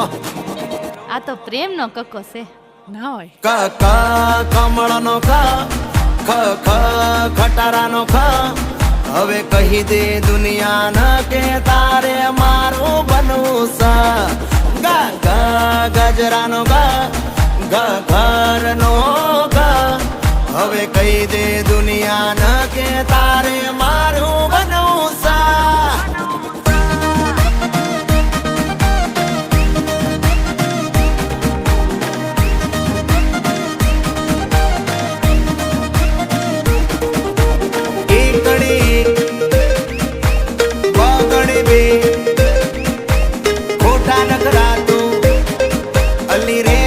આ તો પ્રેમનો કક્કો છે ના હોય. ક ક કમળનો ખ ખ ખ ખટારાનો ખ હવે કહી દે દુનિયાને કે તારે મારું બનવું છે. ગ ગ ગજરાનો ગ ગ ઘરનો ગ હવે કહી દે દુનિયાને કે તારે મારું બનવું છે. ખોટા નખરા તું અલી રે